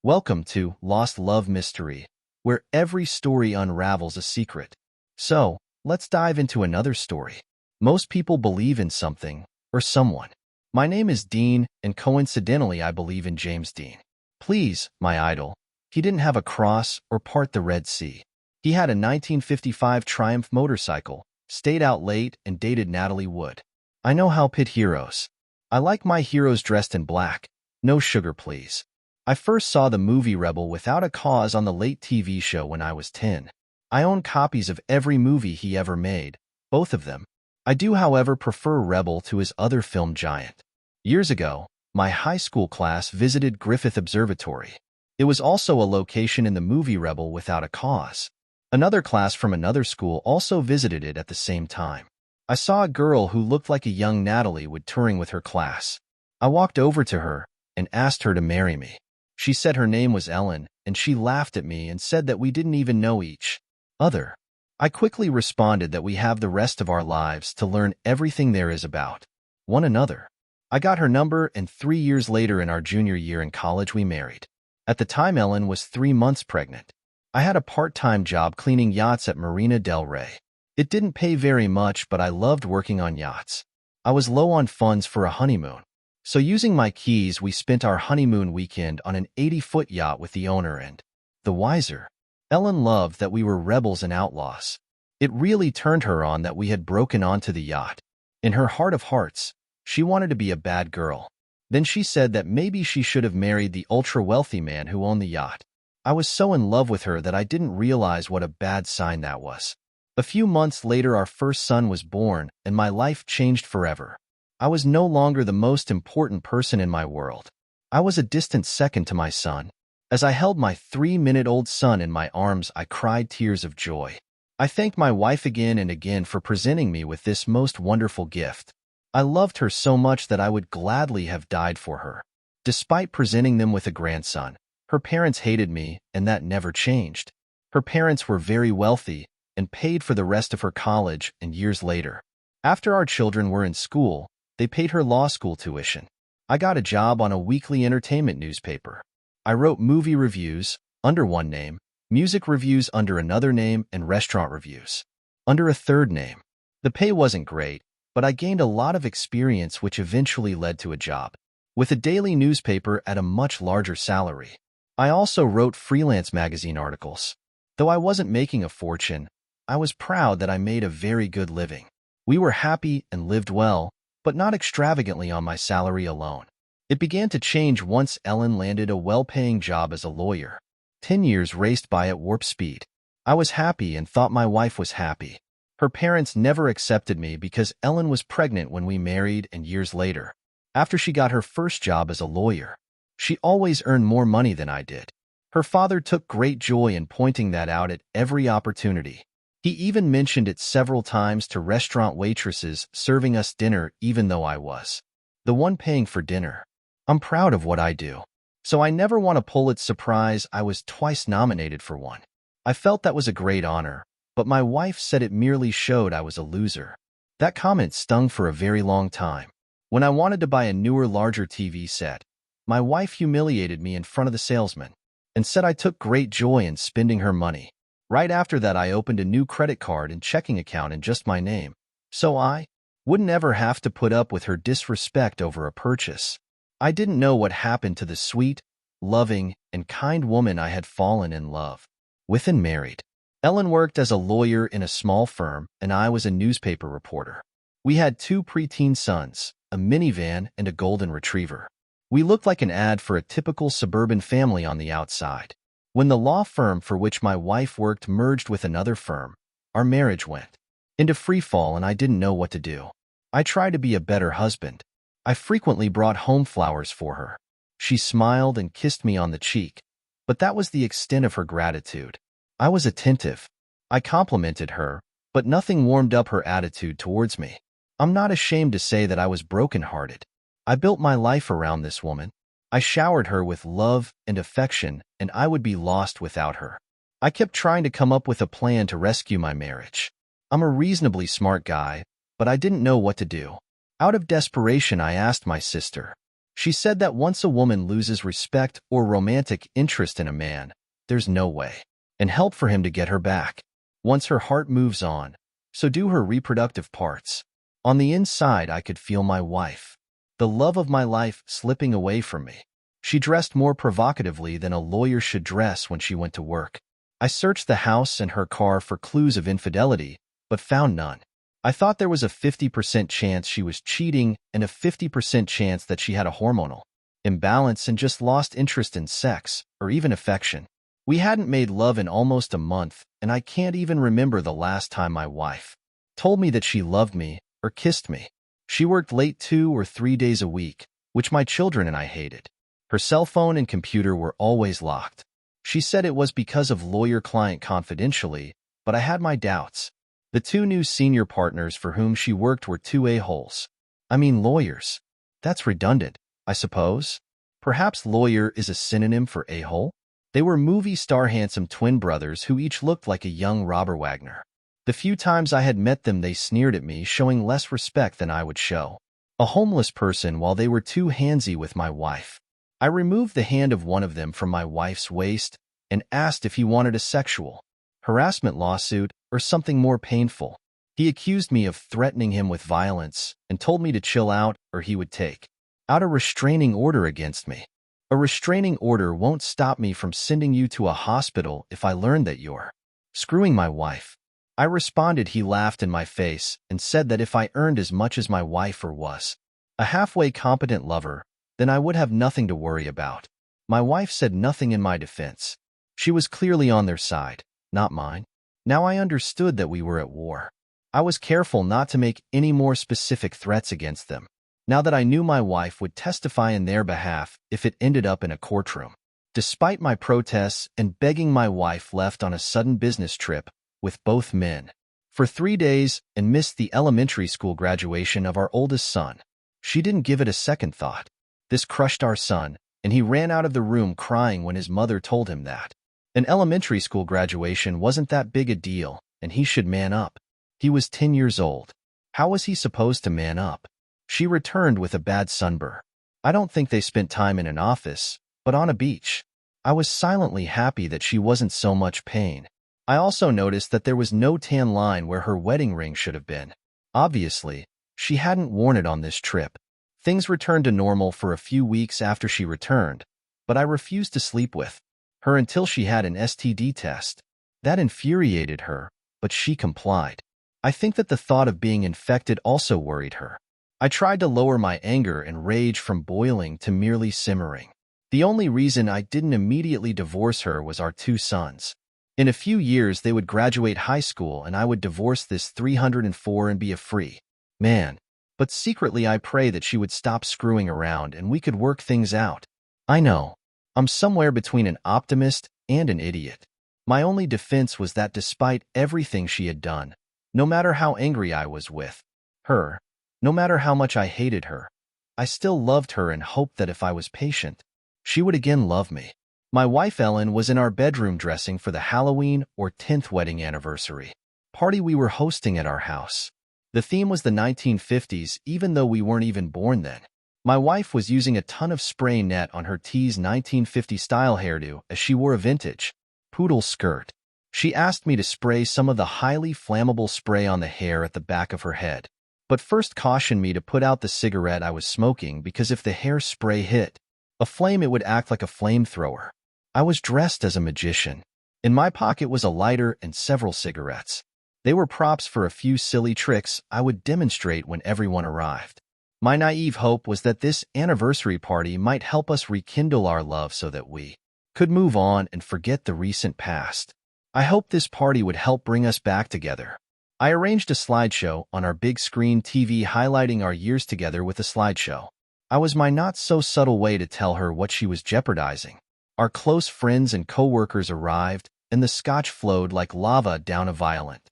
Welcome to Lost Love Mystery, where every story unravels a secret. So, let's dive into another story. Most people believe in something or someone. My name is Dean, and coincidentally I believe in James Dean. Please, my idol. He didn't have a cross or part the Red Sea. He had a 1955 Triumph motorcycle, stayed out late, and dated Natalie Wood. I know how pit heroes. I like my heroes dressed in black. No sugar, please. I first saw the movie Rebel without a cause on the late TV show when I was 10. I own copies of every movie he ever made, both of them. I do, however, prefer Rebel to his other film Giant. Years ago, my high school class visited Griffith Observatory. It was also a location in the movie Rebel without a cause. Another class from another school also visited it at the same time. I saw a girl who looked like a young Natalie Wood touring with her class. I walked over to her and asked her to marry me. She said her name was Ellen, and she laughed at me and said that we didn't even know each other. I quickly responded that we have the rest of our lives to learn everything there is about one another. I got her number, and 3 years later in our junior year in college we married. At the time, Ellen was 3 months pregnant. I had a part-time job cleaning yachts at Marina del Rey. It didn't pay very much, but I loved working on yachts. I was low on funds for a honeymoon. So using my keys, we spent our honeymoon weekend on an 80-foot yacht with the owner and the wiser. Ellen loved that we were rebels and outlaws. It really turned her on that we had broken onto the yacht. In her heart of hearts, she wanted to be a bad girl. Then she said that maybe she should have married the ultra-wealthy man who owned the yacht. I was so in love with her that I didn't realize what a bad sign that was. A few months later, our first son was born, and my life changed forever. I was no longer the most important person in my world. I was a distant second to my son. As I held my 3-month-old son in my arms, I cried tears of joy. I thanked my wife again and again for presenting me with this most wonderful gift. I loved her so much that I would gladly have died for her. Despite presenting them with a grandson, her parents hated me, and that never changed. Her parents were very wealthy and paid for the rest of her college, and years later, after our children were in school, they paid her law school tuition. I got a job on a weekly entertainment newspaper. I wrote movie reviews under one name, music reviews under another name, and restaurant reviews under a third name. The pay wasn't great, but I gained a lot of experience, which eventually led to a job with a daily newspaper at a much larger salary. I also wrote freelance magazine articles. Though I wasn't making a fortune, I was proud that I made a very good living. We were happy and lived well, but not extravagantly on my salary alone. It began to change once Ellen landed a well-paying job as a lawyer. 10 years raced by at warp speed. I was happy and thought my wife was happy. Her parents never accepted me because Ellen was pregnant when we married, and years later, after she got her first job as a lawyer, she always earned more money than I did. Her father took great joy in pointing that out at every opportunity. He even mentioned it several times to restaurant waitresses serving us dinner, even though I was the one paying for dinner. I'm proud of what I do, so I never want to pull it. Surprise, I was twice nominated for one. I felt that was a great honor, but my wife said it merely showed I was a loser. That comment stung for a very long time. When I wanted to buy a newer, larger TV set, my wife humiliated me in front of the salesman and said I took great joy in spending her money. Right after that, I opened a new credit card and checking account in just my name, so I wouldn't ever have to put up with her disrespect over a purchase. I didn't know what happened to the sweet, loving, and kind woman I had fallen in love with and married. Ellen worked as a lawyer in a small firm, and I was a newspaper reporter. We had 2 preteen sons, a minivan, and a golden retriever. We looked like an ad for a typical suburban family on the outside. When the law firm for which my wife worked merged with another firm, our marriage went into free fall, and I didn't know what to do. I tried to be a better husband. I frequently brought home flowers for her. She smiled and kissed me on the cheek, but that was the extent of her gratitude. I was attentive. I complimented her, but nothing warmed up her attitude towards me. I'm not ashamed to say that I was brokenhearted. I built my life around this woman. I showered her with love and affection, and I would be lost without her. I kept trying to come up with a plan to rescue my marriage. I'm a reasonably smart guy, but I didn't know what to do. Out of desperation, I asked my sister, She said that once a woman loses respect or romantic interest in a man, there's no way and help for him to get her back. Once her heart moves on, so do her reproductive parts. On the inside, I could feel my wife, the love of my life, slipping away from me. She dressed more provocatively than a lawyer should dress when she went to work. I searched the house and her car for clues of infidelity, but found none. I thought there was a 50% chance she was cheating and a 50% chance that she had a hormonal imbalance and just lost interest in sex or even affection. We hadn't made love in almost a month, and I can't even remember the last time my wife told me that she loved me or kissed me. She worked late 2 or 3 days a week, which my children and I hated. Her cell phone and computer were always locked. She said it was because of lawyer-client confidentially, but I had my doubts. The 2 new senior partners for whom she worked were 2 a-holes. I mean lawyers. That's redundant, I suppose. Perhaps lawyer is a synonym for a-hole? They were movie star handsome twin brothers who each looked like a young Robert Wagner. The few times I had met them, they sneered at me, showing less respect than I would show a homeless person while they were too handsy with my wife. I removed the hand of one of them from my wife's waist and asked if he wanted a sexual harassment lawsuit or something more painful. He accused me of threatening him with violence and told me to chill out or he would take out a restraining order against me. A restraining order won't stop me from sending you to a hospital if I learn that you're screwing my wife. I responded. He laughed in my face and said that if I earned as much as my wife or was a halfway competent lover, then I would have nothing to worry about. My wife said nothing in my defense. She was clearly on their side, not mine. Now I understood that we were at war. I was careful not to make any more specific threats against them, now that I knew my wife would testify in their behalf if it ended up in a courtroom. Despite my protests and begging, my wife left on a sudden business trip with both men for 3 days and missed the elementary school graduation of our oldest son. She didn't give it a second thought. This crushed our son, and he ran out of the room crying when his mother told him that an elementary school graduation wasn't that big a deal and he should man up. He was 10 years old. How was he supposed to man up? She returned with a bad sunburn. I don't think they spent time in an office, but on a beach. I was silently happy that she wasn't so much pain. I also noticed that there was no tan line where her wedding ring should have been. Obviously, she hadn't worn it on this trip. Things returned to normal for a few weeks after she returned, but I refused to sleep with her until she had an STD test. That infuriated her, but she complied. I think that the thought of being infected also worried her. I tried to lower my anger and rage from boiling to merely simmering. The only reason I didn't immediately divorce her was our 2 sons. In a few years, they would graduate high school and I would divorce this 304 and be a free man. But secretly, I pray that she would stop screwing around and we could work things out. I know, I'm somewhere between an optimist and an idiot. My only defense was that despite everything she had done, no matter how angry I was with her, no matter how much I hated her, I still loved her and hoped that if I was patient, she would again love me. My wife Ellen was in our bedroom dressing for the Halloween or 10th wedding anniversary party we were hosting at our house. The theme was the 1950s, even though we weren't even born then. My wife was using a ton of spray net on her tea's 1950 style hairdo as she wore a vintage poodle skirt. She asked me to spray some of the highly flammable spray on the hair at the back of her head, but first cautioned me to put out the cigarette I was smoking because if the hairspray hit a flame, it would act like a flamethrower. I was dressed as a magician. In my pocket was a lighter and several cigarettes. They were props for a few silly tricks I would demonstrate when everyone arrived. My naive hope was that this anniversary party might help us rekindle our love so that we could move on and forget the recent past. I hoped this party would help bring us back together. I arranged a slideshow on our big screen TV highlighting our years together with a slideshow. I was my not-so-subtle way to tell her what she was jeopardizing. Our close friends and co-workers arrived, and the scotch flowed like lava down a violent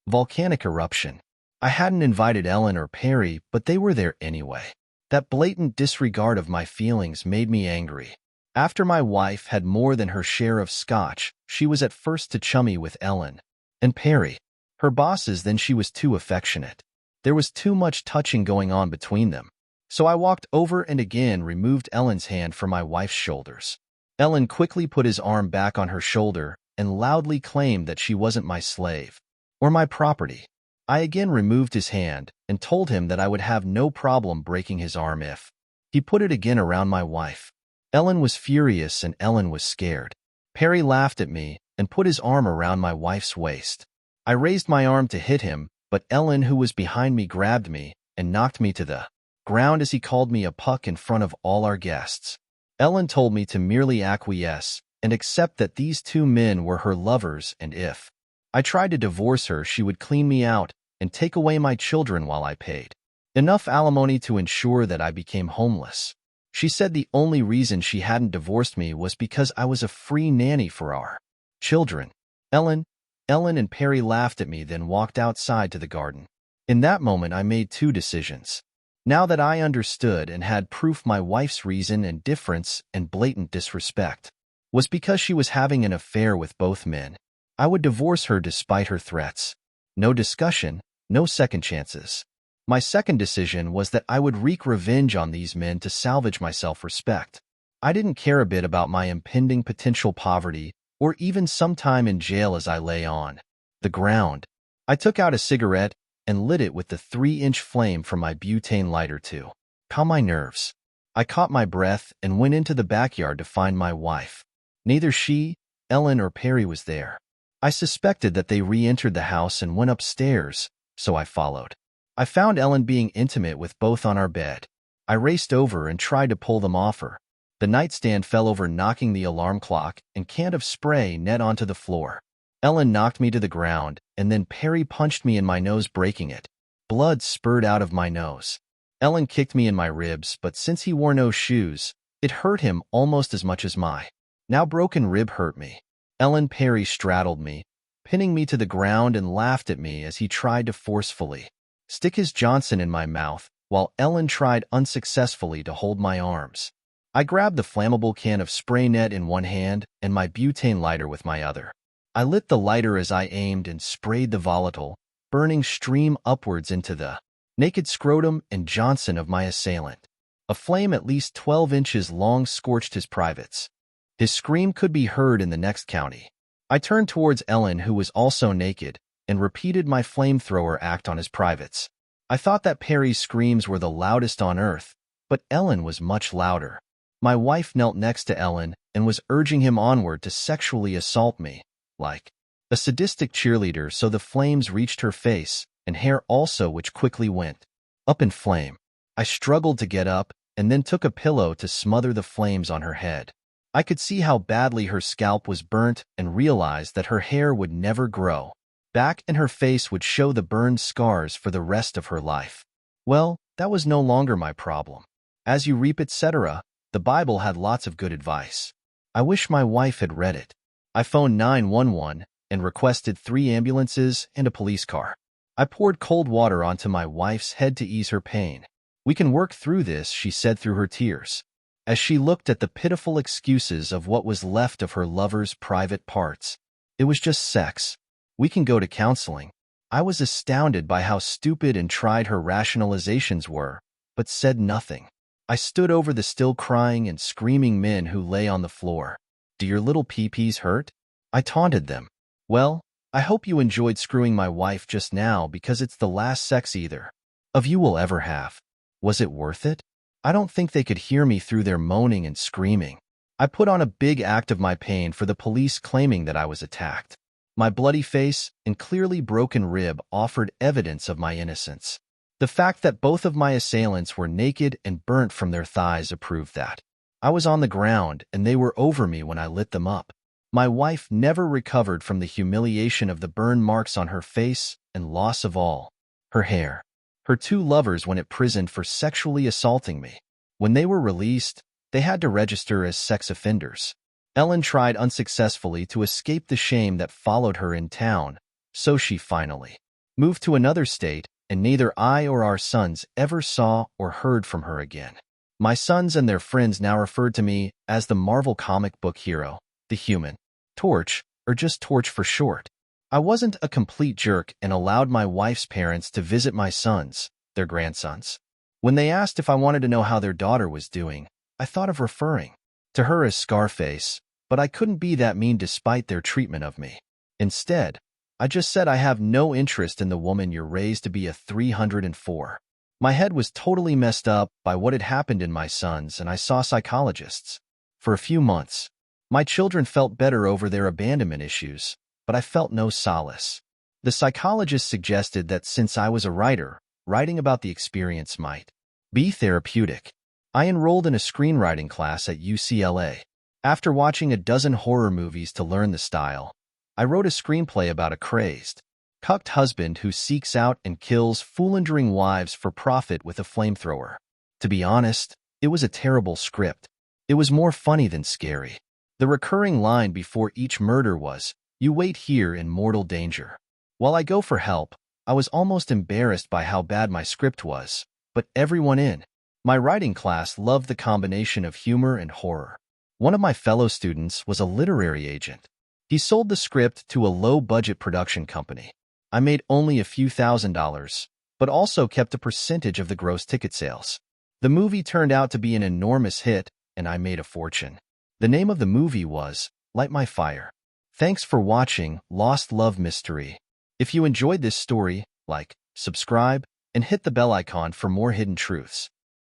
volcanic eruption. I hadn't invited Ellen or Perry, but they were there anyway. That blatant disregard of my feelings made me angry. After my wife had more than her share of scotch, she was at first too chummy with Ellen and Perry, her bosses, then she was too affectionate. There was too much touching going on between them. So I walked over and again removed Ellen's hand from my wife's shoulders. Ellen quickly put his arm back on her shoulder and loudly claimed that she wasn't my slave or my property. I again removed his hand and told him that I would have no problem breaking his arm if he put it again around my wife. Ellen was furious and Ellen was scared. Perry laughed at me and put his arm around my wife's waist. I raised my arm to hit him, but Ellen, who was behind me, grabbed me and knocked me to the ground as he called me a punk in front of all our guests. Ellen told me to merely acquiesce and accept that these two men were her lovers, and if I tried to divorce her, she would clean me out and take away my children while I paid enough alimony to ensure that I became homeless. She said the only reason she hadn't divorced me was because I was a free nanny for our children. Ellen and Perry laughed at me, then walked outside to the garden. In that moment, I made two decisions. Now that I understood and had proof my wife's reason and difference and blatant disrespect was because she was having an affair with both men, I would divorce her despite her threats. No discussion, no second chances. My second decision was that I would wreak revenge on these men to salvage my self-respect. I didn't care a bit about my impending potential poverty or even some time in jail as I lay on the ground. I took out a cigarette and lit it with the 3-inch flame from my butane lighter to calm my nerves. I caught my breath and went into the backyard to find my wife. Neither she, Ellen, or Perry was there. I suspected that they re-entered the house and went upstairs, so I followed. I found Ellen being intimate with both on our bed. I raced over and tried to pull them off her. The nightstand fell over, knocking the alarm clock and can of spray net onto the floor. Ellen knocked me to the ground, and then Perry punched me in my nose, breaking it. Blood spurted out of my nose. Ellen kicked me in my ribs, but since he wore no shoes, it hurt him almost as much as my now broken rib hurt me. Perry straddled me, pinning me to the ground, and laughed at me as he tried to forcefully stick his Johnson in my mouth, while Ellen tried unsuccessfully to hold my arms. I grabbed the flammable can of spray net in one hand and my butane lighter with my other. I lit the lighter as I aimed and sprayed the volatile, burning stream upwards into the naked scrotum and Johnson of my assailant. A flame at least 12 inches long scorched his privates. His scream could be heard in the next county. I turned towards Ellen, who was also naked, and repeated my flamethrower act on his privates. I thought that Perry's screams were the loudest on earth, but Ellen was much louder. My wife knelt next to Ellen and was urging him onward to sexually assault me, like a sadistic cheerleader, so the flames reached her face and hair also, which quickly went up in flame. I struggled to get up and then took a pillow to smother the flames on her head. I could see how badly her scalp was burnt and realized that her hair would never grow back and her face would show the burned scars for the rest of her life. Well, that was no longer my problem. As you reap, etc., the Bible had lots of good advice. I wish my wife had read it. I phoned 911 and requested 3 ambulances and a police car. I poured cold water onto my wife's head to ease her pain. "We can work through this," she said through her tears, as she looked at the pitiful excuses of what was left of her lover's private parts. "It was just sex. We can go to counseling." I was astounded by how stupid and tried her rationalizations were, but said nothing. I stood over the still crying and screaming men who lay on the floor. "Do your little pee-pees hurt?" I taunted them. "Well, I hope you enjoyed screwing my wife just now, because it's the last sex either of you will ever have. Was it worth it?" I don't think they could hear me through their moaning and screaming. I put on a big act of my pain for the police, claiming that I was attacked. My bloody face and clearly broken rib offered evidence of my innocence. The fact that both of my assailants were naked and burnt from their thighs proved that I was on the ground and they were over me when I lit them up. My wife never recovered from the humiliation of the burn marks on her face and loss of all her hair. Her 2 lovers went to prison for sexually assaulting me. When they were released, they had to register as sex offenders. Ellen tried unsuccessfully to escape the shame that followed her in town, so she finally moved to another state, and neither I or our sons ever saw or heard from her again. My sons and their friends now referred to me as the Marvel comic book hero, the Human Torch, or just Torch for short. I wasn't a complete jerk and allowed my wife's parents to visit my sons, their grandsons. When they asked if I wanted to know how their daughter was doing, I thought of referring to her as Scarface, but I couldn't be that mean despite their treatment of me. Instead, I just said I have no interest in the woman you're raised to be a 304. My head was totally messed up by what had happened in my sons, and I saw psychologists. For a few months, my children felt better over their abandonment issues, but I felt no solace. The psychologist suggested that since I was a writer, writing about the experience might be therapeutic. I enrolled in a screenwriting class at UCLA. After watching a dozen horror movies to learn the style, I wrote a screenplay about a crazed, cucked husband who seeks out and kills foolendering wives for profit with a flamethrower. To be honest, it was a terrible script. It was more funny than scary. The recurring line before each murder was, "You wait here in mortal danger." While I go for help, I was almost embarrassed by how bad my script was, but everyone in my writing class loved the combination of humor and horror. One of my fellow students was a literary agent. He sold the script to a low-budget production company. I made only a few $1,000s, but also kept a percentage of the gross ticket sales. The movie turned out to be an enormous hit, and I made a fortune. The name of the movie was Light My Fire. Thanks for watching Lost Love Mystery. If you enjoyed this story, like, subscribe, and hit the bell icon for more hidden truths.